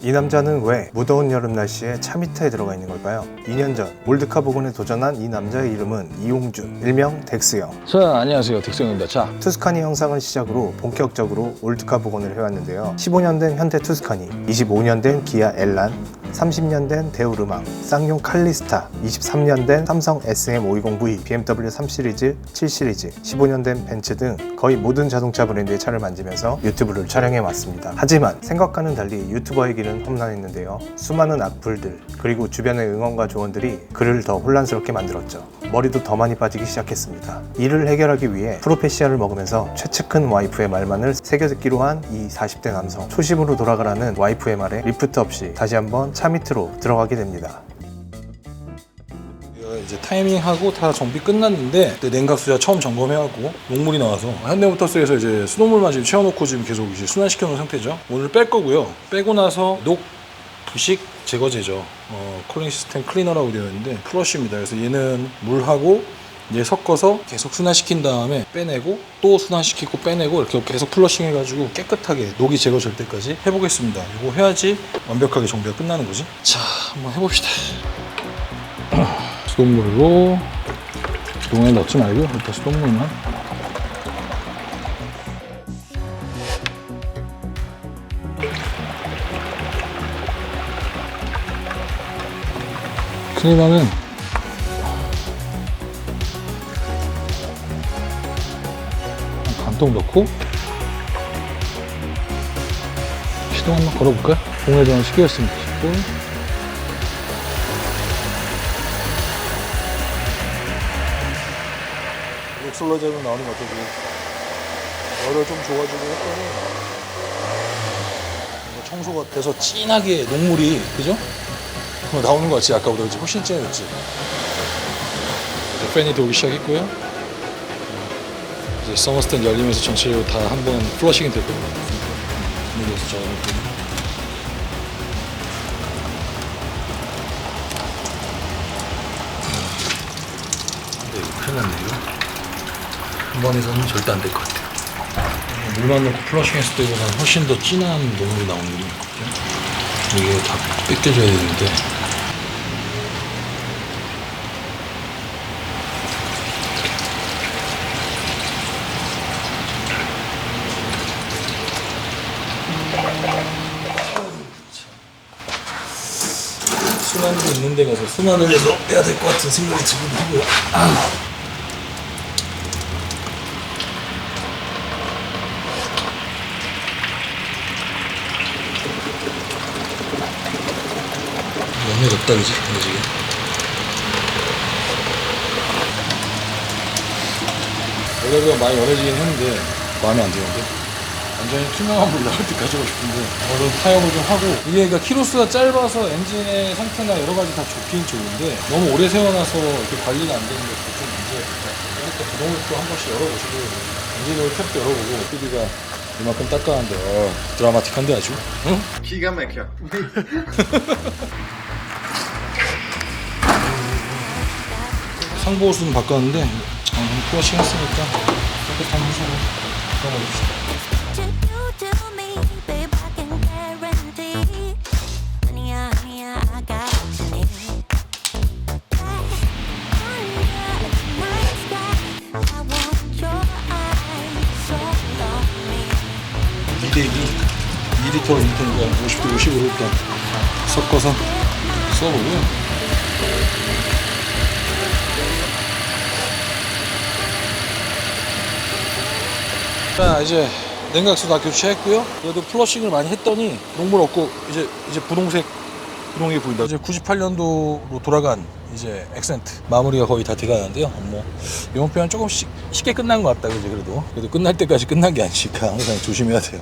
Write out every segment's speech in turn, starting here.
이 남자는 왜 무더운 여름 날씨에 차 밑에 들어가 있는 걸까요? 2년 전 몰드카 복원에 도전한 이 남자의 이름은 이용준, 일명 덱스형. 자, 안녕하세요. 덱스형입니다. 자, 투스카니 형상을 시작으로 본격적으로 올드카 복원을 해왔는데요. 15년 된 현대 투스카니, 25년 된 기아 엘란, 30년 된 데우르망, 쌍용 칼리스타, 23년 된 삼성 SM520V, BMW 3시리즈, 7시리즈, 15년 된 벤츠 등 거의 모든 자동차 브랜드의 차를 만지면서 유튜브를 촬영해 왔습니다. 하지만 생각과는 달리 유튜버의 길은 험난했는데요. 수많은 악플들, 그리고 주변의 응원과 조언들이 그를 더 혼란스럽게 만들었죠. 머리도 더 많이 빠지기 시작했습니다. 이를 해결하기 위해 프로페시아를 먹으면서 최측근 와이프의 말만을 새겨듣기로 한 이 40대 남성. 초심으로 돌아가라는 와이프의 말에 리프트 없이 다시 한번 차 밑으로 들어가게 됩니다. 이제 타이밍하고 다 정비 끝났는데 그때 냉각수야 처음 점검해갖고 녹물이 나와서 현대모터스에서 이제 수돗물만 지금 채워놓고 지금 계속 이제 순환시켜 놓은 상태죠. 오늘 뺄 거고요. 빼고 나서 녹 부식 제거제죠. 쿨링 시스템 클리너라고 되어 있는데 플러쉬입니다. 그래서 얘는 물하고 얘 섞어서 계속 순환시킨 다음에 빼내고 또 순환시키고 빼내고 이렇게 계속 플러싱 해가지고 깨끗하게 녹이 제거될 때까지 해보겠습니다. 이거 해야지 완벽하게 정비가 끝나는 거지. 자, 한번 해봅시다. 수돗물로 기동에 넣지 말고 일단 수돗물만. 클리너는 간통 넣고 시동 한번 걸어볼까요? 공회전 시켰으니까 싶고 엑솔러제는 나오는 것 같아요. 열을 좀 줘가지고 했더니 청소가 돼서 진하게 녹물이 그죠? 나오는 것 같지. 아까보다 이제 훨씬 진해졌지. 이제 팬이 들어오기 시작했고요. 이제 서머스탠 열리면서 전체적으로 다 한번 플러싱이 될 겁니다. 분위기에서 잡아놓고. 근데 이거 큰일 났네 이거. 한 번에서는 절대 안 될 것 같아요. 물만 넣고 플러싱 했을 때보다 훨씬 더 진한 녹물이 나오는 게 있거든요. 이게 다 뺏겨져야 되는데 순환도 있는 데 가서 순환을 해서 빼야 될 것 같은 생각이 들기도 하고요. 연해졌다 그지? 지금 원래도 많이 연해지긴 했는데 마음에 안 드는데 완전히 투명한 물 나올 때까지 하고 싶은데 오늘 타협을 좀 하고 이게 그러니까 키로수가 짧아서 엔진의 상태나 여러 가지 다 좋긴 좋은데 너무 오래 세워놔서 이렇게 관리가 안 되는 것도 좀 문제예요. 그러니까 구동을 또 한 번씩 열어보시고 엔진을 탭도 열어보고 PD가 이만큼 닦아는데 드라마틱한데 아주 응? 기가 막혀. 상보호수는 바꿨는데 플러싱 했으니까 깨끗한 호수로 들어가봅시다. 이대기 2리터 2리터니까 50대 50으로 일단 섞어서 써보고요. 자, 이제 냉각수 다 교체했고요. 그래도 플러싱을 많이 했더니 녹물 없고 이제 분홍색 분홍이 보인다. 이제 98년도로 돌아간 이제 액센트 마무리가 거의 다 돼가는데요. 뭐 이번 편은 조금 쉽게 끝난 것 같다, 그지? 그래도 끝날 때까지 끝난 게 아니니까 항상 조심해야 돼요.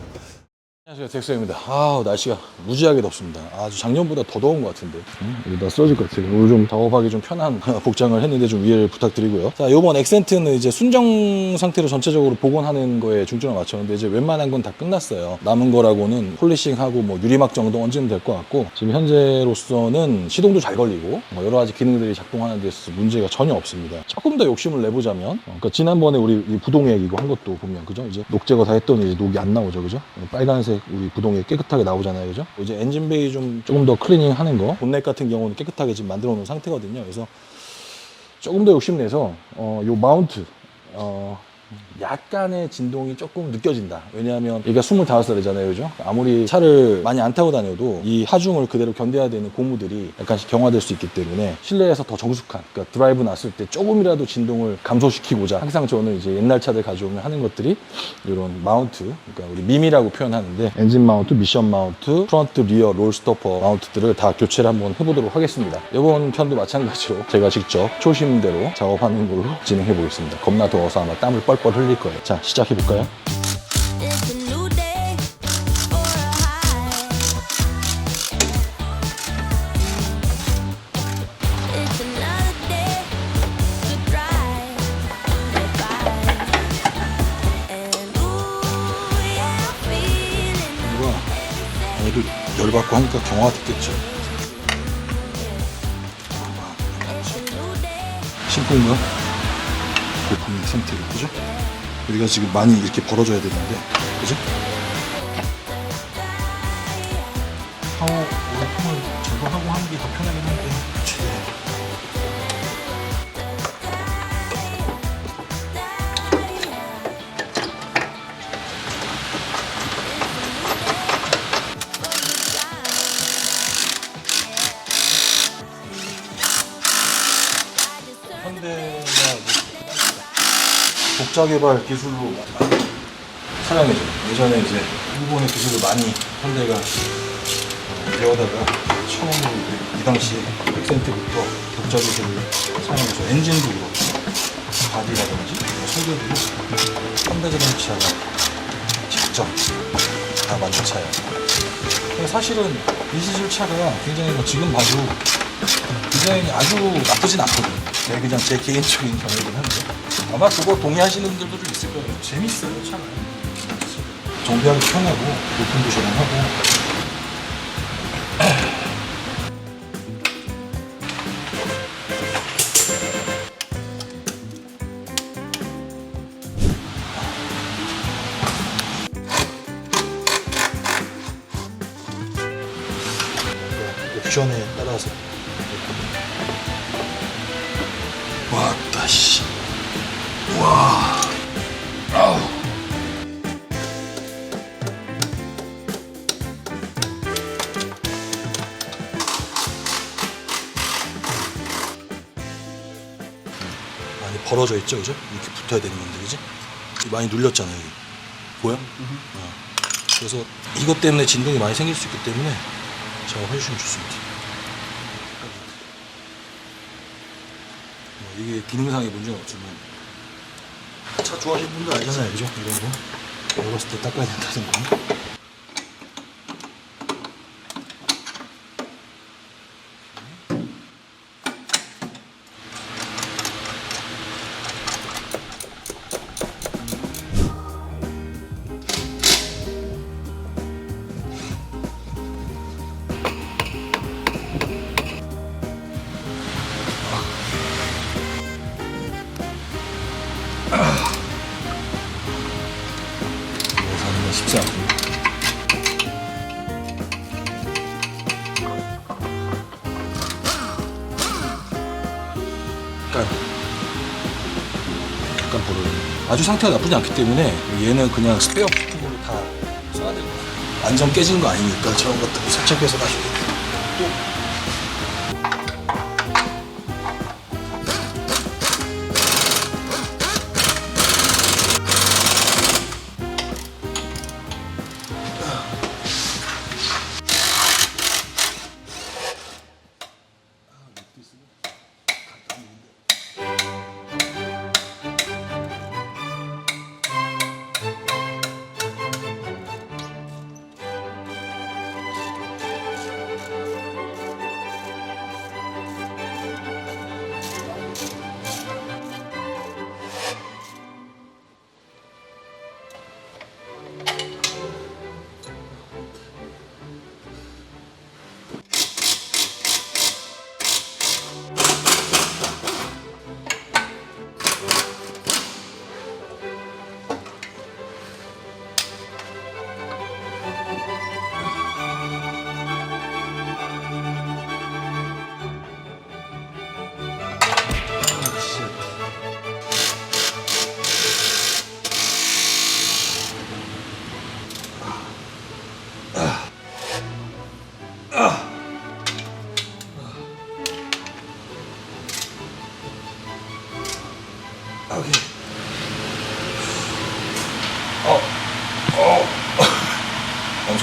안녕하세요, 덱스형입니다. 날씨가 무지하게 덥습니다. 아주 작년보다 더 더운 것 같은데. 이러다 쓰러질 것 같아요. 오늘 좀 작업하기 좀 편한 복장을 했는데 좀 이해를 부탁드리고요. 자, 요번 액센트는 이제 순정 상태로 전체적으로 복원하는 거에 중점을 맞췄는데 이제 웬만한 건 다 끝났어요. 남은 거라고는 폴리싱하고 뭐 유리막 정도 얹으면 될 것 같고, 지금 현재로서는 시동도 잘 걸리고 여러 가지 기능들이 작동하는 데 있어서 문제가 전혀 없습니다. 조금 더 욕심을 내보자면, 그러니까 지난번에 우리 부동액 이거 한 것도 보면 그죠? 이제 녹 제거 다 했더니 이제 녹이 안 나오죠, 그죠? 빨간색 분홍색 우리 부동이 깨끗하게 나오잖아요, 그죠? 이제 엔진 베이 조금 더 클리닝 하는 거. 본넷 같은 경우는 깨끗하게 지금 만들어 놓은 상태거든요. 그래서 조금 더 욕심내서 요 마운트 약간의 진동이 조금 느껴진다. 왜냐하면 얘가 25살이잖아요, 그죠? 아무리 차를 많이 안 타고 다녀도 이 하중을 그대로 견뎌야 되는 고무들이 약간씩 경화될 수 있기 때문에 실내에서 더 정숙한, 그러니까 드라이브 났을 때 조금이라도 진동을 감소시키고자 항상 저는 이제 옛날 차들 가져오면 하는 것들이 이런 마운트, 그러니까 우리 밈이라고 표현하는데 엔진 마운트, 미션 마운트, 프론트, 리어, 롤 스토퍼 마운트들을 다 교체를 한번 해보도록 하겠습니다. 이번 편도 마찬가지로 제가 직접 초심대로 작업하는 걸로 진행해 보겠습니다. 겁나 더워서 아마 땀을 뻘뻘 흘릴 거예요. 자, 시작해 볼까요? It's a new day for a high. It's another day to drive, get by. And ooh, yeah, I'm feeling 이거 아무래도 열받고 하니까 경화가 됐겠죠. it's a new day. 신품과 고품의 상태로, 그죠? 여기가 지금 많이 이렇게 벌어져야 되는데, 그죠? 파워 오일품을 제거하고 하는 게 더 편하긴 한데, 최대한. 현대가 독자 개발 기술로 많이 사용해줘. 예전에 이제 일본의 기술을 많이 현대가 배우다가 처음으로 이 당시에 엑센트부터 독자 기술을 사용해서 엔진도 그렇고 바디라든지 설계도도 현대자동차가 직접 다 만든 차예요. 근데 사실은 이 시절 차가 굉장히 지금 봐도 디자인이 아주 나쁘진 않거든요. 그냥 제 개인적인 견해긴 한데 아마 그거 동의하시는 분들도 좀 있을 거예요. 재밌어요, 차가. 정비하기 편하고 높은 부시런하고. 옵션에 따라서 왔다 씨. 와. 아우. 많이 벌어져 있죠, 그죠? 이렇게 붙어야 되는 건데, 그지? 많이 눌렸잖아요, 여기. 보여? 그래서 이것 때문에 진동이 많이 생길 수 있기 때문에 작업해주시면 좋습니다. 이게 기능상의 문제는 없지만 차 좋아하시는 분들 알잖아요, 그죠? 이런 거 열었을 때 닦아야 된다는 거. 이거 사는 건 쉽지 않고. 약간 벌어요. 아주 상태가 나쁘지 않기 때문에 얘는 그냥 스페어 부품으로 다 써야 되고 완전 깨진 거 아니니까 저런 것들을 살짝 해서 다시 또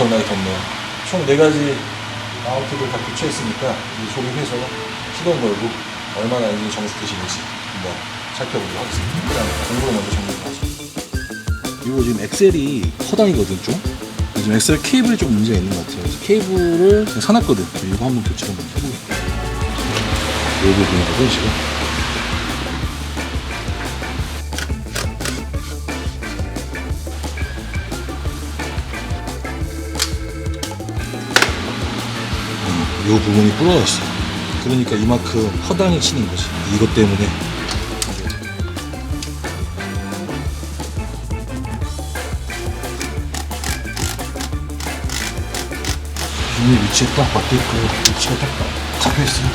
엄청나게 덥네요. 총 4가지 마운트를 다 교체했으니까 이제 조립해서 시동 걸고 얼마나 엔진이 정숙해지는지 한번 살펴보도록 하겠습니다. 그다음에 공구를 먼저 정리하죠. 이거 지금 엑셀이 커다이거든 좀. 지금 엑셀 케이블이 좀 문제가 있는 것 같아요. 그래서 케이블을 사놨거든. 이거 한번 교체를 한번 해보겠다. 이 부분이거든 지금. 이 부분이 부러졌어. 그러니까 이만큼 허당이 치는 거지. 이것 때문에. 이 위치에 딱 맞게 그 위치가 딱 잡혀있어요.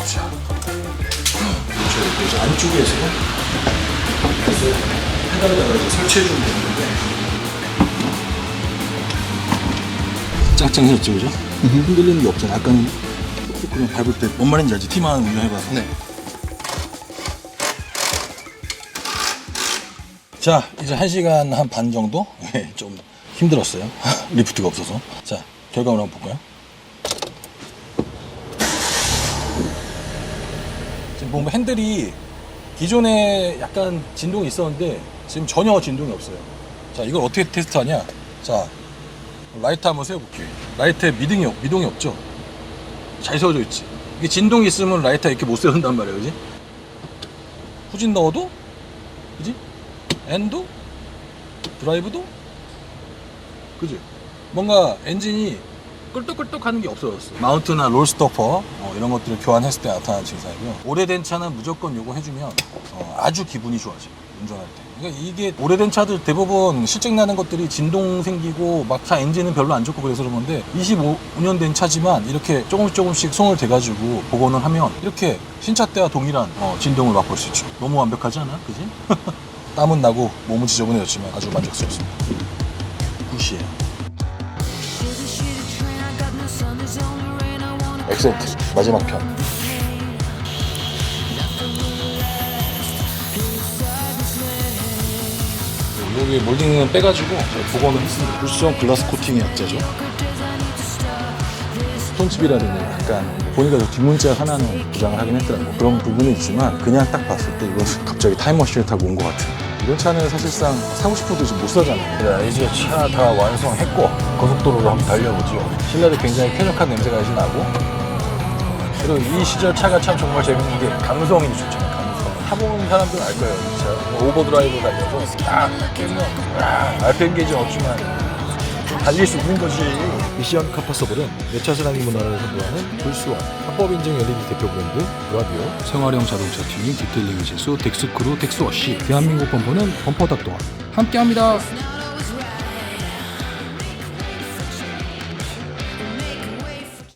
자, 이제 안쪽에서 페달에다가 이제 설치해주면 되는데 짱짱해졌죠, 그죠? 흔들리는 게 없잖아. 아까는 그냥 밟을 때 뭔 말인지 알지? T만 운전해봐서. 네. 자, 이제 1시간 한 반 정도? 좀 힘들었어요. 리프트가 없어서. 자, 결과물 한번 볼까요? 지금 보면 핸들이 기존에 약간 진동이 있었는데 지금 전혀 진동이 없어요. 자, 이걸 어떻게 테스트하냐? 자, 라이트 한번 세워볼게요. 라이트에 미동이 없죠? 잘 세워져 있지? 이게 진동이 있으면 라이트가 이렇게 못 세운단 말이에요, 그지? 후진 넣어도? 그지? 엔도? 드라이브도? 그지? 뭔가 엔진이 끌떡끌떡 하는 게 없어졌어. 마운트나 롤스토퍼 이런 것들을 교환했을 때 나타나는 증상이고요. 오래된 차는 무조건 요거 해주면 아주 기분이 좋아져요. 운전할 때. 그러니까 이게 오래된 차들 대부분 실증 나는 것들이 진동 생기고 막 차 엔진은 별로 안 좋고 그래서 그런 건데 25년 된 차지만 이렇게 조금씩 손을 대가지고 복원을 하면 이렇게 신차 때와 동일한 진동을 맛볼 수 있죠. 너무 완벽하지 않아? 그지? 땀은 나고 몸은 지저분해졌지만 아주 만족스럽습니다. 굿이에요. 엑센트 마지막 편. 여기 몰딩은 빼가지고 복원을 했습니다. 쿠션 글라스 코팅의 약자죠. 스톤칩이라든지 약간 보니까 저 뒷문자 하나는 부장을 하긴 했더라고. 그런 부분은 있지만 그냥 딱 봤을 때 이건 갑자기 타임머신을 타고 온 것 같아. 이런 차는 사실상 사고 싶어도 지금 못 사잖아요. 그래, 이제 차 다 완성했고 고속도로로 한번 달려보죠. 실내도 굉장히 쾌적한 냄새가 이제 나고, 그리고 이 시절 차가 참 정말 재밌는 게 감성이 좋잖아요. 감성. 타보는 사람들은 알 거예요. 이 차 오버드라이브 달려서 딱 깨면 RPM 게이지는 없지만 달릴 수 있는 거지. 미션 카파서블은 내차 사랑이 문화를 선도하는 불수원 합법 인증 LED 대표 브랜드 브라비오, 생활형 자동차 튜닝 디테일링 실수 덱스크루 덱스워시, 대한민국 범퍼는 범퍼 닥터와 함께합니다.